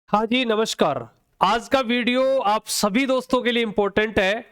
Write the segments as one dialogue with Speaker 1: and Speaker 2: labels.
Speaker 1: हाँ जी, नमस्कार। आज का वीडियो आप सभी दोस्तों के लिए इम्पोर्टेंट है।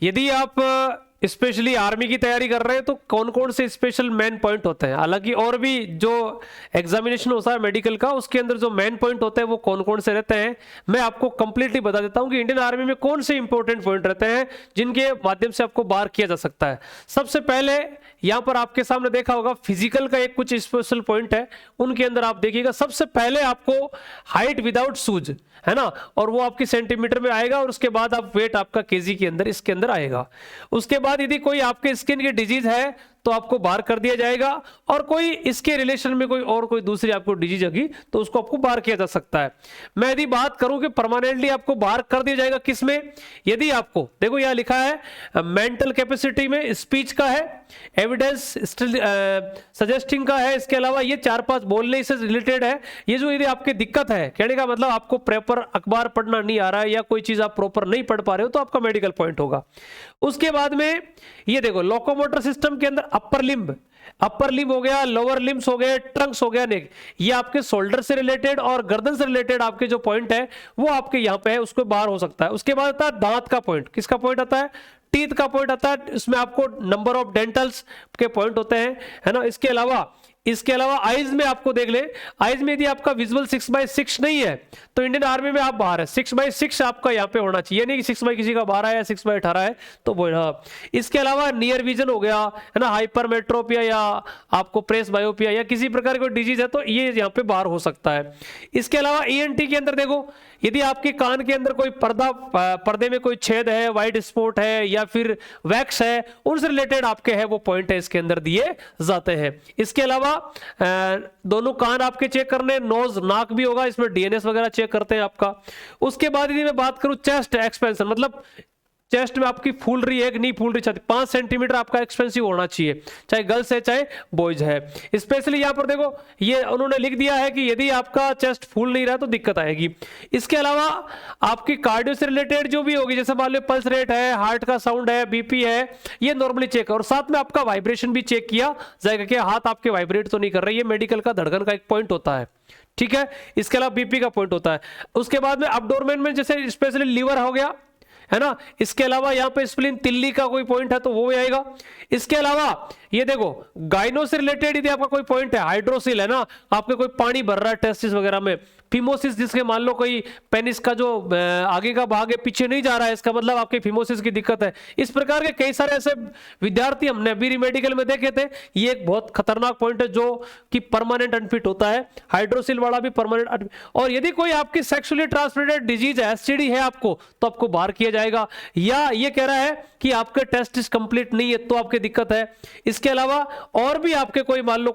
Speaker 1: यदि आप स्पेशली आर्मी की तैयारी कर रहे हैं तो कौन कौन से स्पेशल मेन पॉइंट होते हैं, हालांकि और भी जो एग्जामिनेशन होता है मेडिकल का उसके अंदर जो मेन पॉइंट होते हैं वो कौन कौन से रहते हैं, मैं आपको कंप्लीटली बता देता हूं कि इंडियन आर्मी में कौन से इंपॉर्टेंट पॉइंट रहते हैं जिनके माध्यम से आपको बार किया जा सकता है। सबसे पहले यहां पर आपके सामने देखा होगा फिजिकल का एक कुछ स्पेशल पॉइंट है, उनके अंदर आप देखिएगा सबसे पहले आपको हाइट विदाउट शूज है ना, और वो आपकी सेंटीमीटर में आएगा और उसके बाद आप वेट आपका केजी के अंदर इसके अंदर आएगा। उसके बाद यदि कोई आपके स्किन की डिजीज है तो आपको बाहर कर दिया जाएगा, और कोई इसके रिलेशन में कोई दूसरी आपको डिजीज होगी तो उसको आपको बाहर किया जा सकता है। मैं यदि बात करूं कि परमानेंटली आपको बाहर कर दिया जाएगा किसमें, यदि आपको देखो यहां लिखा है मेंटल कैपेसिटी में, स्पीच का है, एविडेंस सजेस्टिंग का है, इसके अलावा ये 4-5 बोलने से रिलेटेड है। ये जो यदि आपकी दिक्कत है, कहने का मतलब आपको प्रॉपर अखबार पढ़ना नहीं आ रहा है या कोई चीज आप प्रॉपर नहीं पढ़ पा रहे हो तो आपका मेडिकल पॉइंट होगा। उसके बाद में ये देखो लोकोमोटर सिस्टम के अंदर अपर लिम्ब हो गया, लोअर लिम्स हो गए, ट्रंक्स हो गया, नेक, ये आपके शोल्डर से रिलेटेड और गर्दन से रिलेटेड आपके जो पॉइंट है वो आपके यहां पे है, उसको बाहर हो सकता है। उसके बाद आता है दांत का पॉइंट, किसका पॉइंट आता है, टीथ का पॉइंट आता है, इसमें आपको नंबर ऑफ डेंटल्स के पॉइंट होते हैं, है ना। इसके अलावा आइज में आपको देख ले, आइज में यदि आपका विजुअल 6/6 नहीं है तो इंडियन आर्मी में आप बाहर है। 6/6 आपका यहाँ पे होना चाहिए, नहीं कि 6 किसी का 12 है या 6/18 है तो वो। हाँ, इसके अलावा नियर विजन हो गया, है ना, हाइपरमेट्रोपिया या आपको प्रेस बायोपिया या किसी प्रकार की डिजीज है तो ये यहाँ पे बाहर हो सकता है। इसके अलावा ईएनटी के अंदर देखो, यदि आपके कान के अंदर कोई पर्दे में कोई छेद है, वाइट स्पॉट है या फिर वैक्स है, उनसे रिलेटेड आपके है वो पॉइंट है इसके अंदर दिए जाते हैं। इसके अलावा दोनों कान आपके चेक करने, नोज नाक भी होगा, इसमें डीएनएस वगैरह चेक करते हैं आपका। उसके बाद यदि मैं बात करूं चेस्ट एक्सपेंशन, मतलब चेस्ट में आपकी फूल रही है कि नहीं फूल रही, छाती 5 सेंटीमीटर आपका एक्सपेंसिव होना चाहिए, चाहे गर्ल्स है चाहे बॉयज है। स्पेशली यहां पर देखो ये उन्होंने लिख दिया है कि यदि आपका चेस्ट फूल नहीं रहा तो दिक्कत आएगी। इसके अलावा आपकी कार्डियो से रिलेटेड जो भी होगी, जैसे मान लो पल्स रेट है, हार्ट का साउंड है, बीपी है, ये नॉर्मली चेक, और साथ में आपका वाइब्रेशन भी चेक किया जाएगा कि हाथ आपके वाइब्रेट तो नहीं कर रहे, ये मेडिकल का धड़कन का एक पॉइंट होता है, ठीक है। इसके अलावा बीपी का पॉइंट होता है। उसके बाद में अब्डोमेन में जैसे स्पेशली लीवर हो गया, है ना। इसके अलावा यहाँ पे स्प्लीन, तिल्ली का कोई पॉइंट है तो वो भी आएगा। इसके अलावा ये देखो गाइनो से रिलेटेड यदि आपका कोई पॉइंट है, हाइड्रोसिल है ना, आपके कोई पानी भर रहा है टेस्टिस वगैरह में, फिमोसिस जिसके मान लो कोई पेनिस का जो आगे का भाग है पीछे नहीं जा रहा है, इसका मतलब आपके फिमोसिस की दिक्कत है। इस प्रकार के कई सारे ऐसे विद्यार्थी हमने अभी मेडिकल में देखे थे। ये एक बहुत खतरनाक पॉइंट है जो कि परमानेंट अनफिट होता है, हाइड्रोसिल वाला भी परमानेंट। और यदि कोई आपकी सेक्सुअली ट्रांसमिटेड डिजीज है, एसटीडी है आपको, तो आपको बाहर किया जाएगा। या ये कह रहा है कि आपके टेस्ट कंप्लीट नहीं है तो आपकी दिक्कत है। इसके अलावा और भी आपके कोई मान लो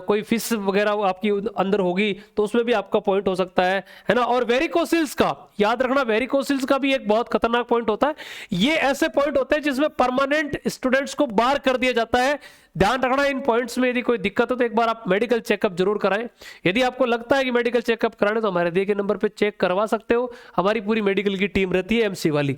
Speaker 1: कोई फिश वगैरह आपकी अंदर होगी तो उसमें भी आपका पॉइंट हो सकता है ना। और वेरिकोसिल्स का याद रखना, वेरिकोसिल्स का भी एक बहुत खतरनाक पॉइंट होता है। ये ऐसे पॉइंट होते हैं जिसमें परमानेंट स्टूडेंट्स को बाहर कर दिया जाता है। ध्यान रखना इन पॉइंट्स में यदि कोई दिक्कत हो तो एक बार आप मेडिकल चेकअप जरूर कराएं। यदि आपको लगता है कि मेडिकल चेकअप कराने तो हमारे दिए गए नंबर पे चेक करवा सकते हो, हमारी पूरी मेडिकल की टीम रहती है एमसी वाली।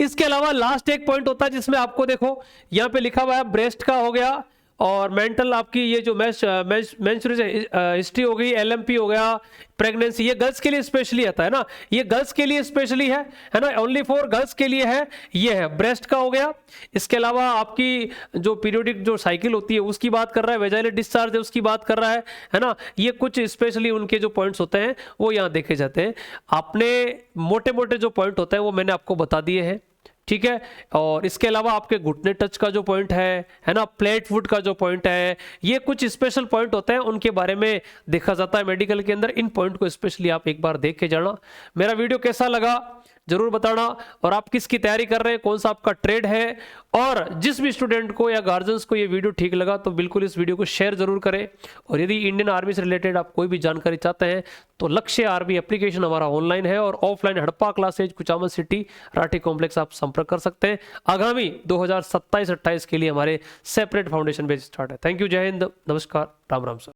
Speaker 1: इसके अलावा लास्ट एक पॉइंट होता है जिसमें आपको देखो यहाँ पे लिखा हुआ है ब्रेस्ट का हो गया, और मेंटल आपकी ये जो मेंस्ट्रुएशन हिस्ट्री हो गई, एलएमपी हो गया, प्रेगनेंसी, ये गर्ल्स के लिए स्पेशली आता है ना, ये गर्ल्स के लिए स्पेशली है ना, ओनली फॉर गर्ल्स के लिए है, ये है ब्रेस्ट का हो गया। इसके अलावा आपकी जो पीरियोडिक जो साइकिल होती है उसकी बात कर रहा है, वेजाइनल डिस्चार्ज है उसकी बात कर रहा है ना। ये कुछ स्पेशली उनके जो पॉइंट्स होते हैं वो यहाँ देखे जाते हैं। आपने मोटे मोटे जो पॉइंट होते हैं वो मैंने आपको बता दिए हैं, ठीक है। और इसके अलावा आपके घुटने टच का जो पॉइंट है ना, प्लेट फुट का जो पॉइंट है, ये कुछ स्पेशल पॉइंट होते हैं, उनके बारे में देखा जाता है मेडिकल के अंदर। इन पॉइंट को स्पेशली आप एक बार देख के जाना। मेरा वीडियो कैसा लगा जरूर बताना, और आप किसकी तैयारी कर रहे हैं, कौन सा आपका ट्रेड है, और जिस भी स्टूडेंट को या गार्जियंस को ये वीडियो ठीक लगा तो बिल्कुल इस वीडियो को शेयर जरूर करें। और यदि इंडियन आर्मी से रिलेटेड आप कोई भी जानकारी चाहते हैं तो लक्ष्य आर्मी एप्लीकेशन हमारा ऑनलाइन है, और offline Harappa classes Kuchaman city Rathi complex आप संपर्क कर सकते हैं। आगामी 2027-28 के लिए हमारे सेपरेट फाउंडेशन बैच स्टार्ट है। थैंक यू, जय हिंद, नमस्कार, राम राम सर।